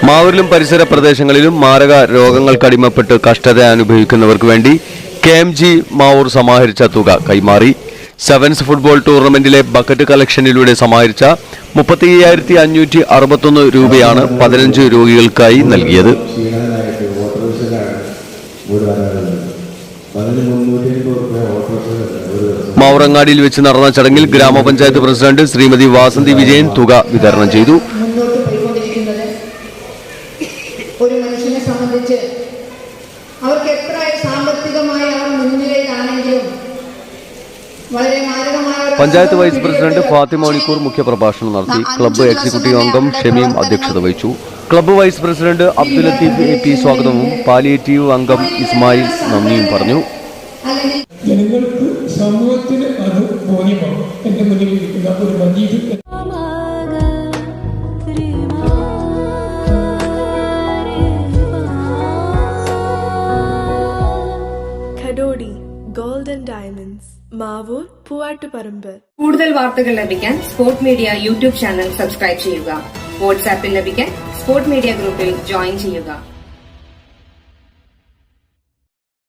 മാവൂരിലും പരിസര പ്രദേശങ്ങളിലും മാരക രോഗങ്ങൾക്കടിമപ്പെട്ട് കഷ്ടത അനുഭവിക്കുന്നവർക്ക് വേണ്ടി KMG മാവൂർ സമാഹരിച്ച തുക കൈമാറി. സെവൻസ് ഫുട്ബോൾ ടൂർണമെന്റിലെ ബക്കറ്റ് കളക്ഷനിലൂടെ സമാഹരിച്ച 35,561 രൂപയാണ് 15 രോഗികൾക്കായി നൽകിയത്. മാവൂറങ്ങാടിയിൽ വെച്ച് നടന്ന ചടങ്ങിൽ ഗ്രാമപഞ്ചായത്ത് പ്രസിഡന്റ് ശ്രീമതി വാസന്തി വിജയൻ തുക വിതരണം ചെയ്തു. ഒരു മനുഷ്യനെ സംബന്ധിച്ച് അവർക്ക് എത്ര സാമ്പത്തികമായി അവർ മുൻനിരയിലാണെങ്കിലും വളരെ മാരകമായ പഞ്ചായത്ത് വൈസ് പ്രസിഡന്റ് ഫാത്തിമ മണിക്കൂർ മുഖ്യപ്രഭാഷണം നടത്തി. ക്ലബ്ബ് എക്സിക്യൂട്ടീവ് അംഗം ഷമീം അധ്യക്ഷത വഹിച്ചു. Club vice president Abdul Latheef AP സ്വാഗതവും പാലിയേറ്റീവ് അംഗം ഇസ്മായിൽ നന്ദിയും പറഞ്ഞു. ജനങ്ങൾക്ക് സമൂഹത്തിന് അത് ബോധ്യമാണ്. എന്റെ മുന്നിൽ ഇരിക്കുന്ന ഒരു മജീദ് ഗോൾഡൻ ഡയമണ്ട്സ് മാവൂർ പൂവാട്ടുപറമ്പ്. കൂടുതൽ വാർത്തകൾ ലഭിക്കാൻ sport media YouTube channel subscribe ചെയ്യുക. വാട്സാപ്പിൽ ലഭിക്കാൻ സ്പോർട് മീഡിയ ഗ്രൂപ്പിൽ ജോയിൻ ചെയ്യുക.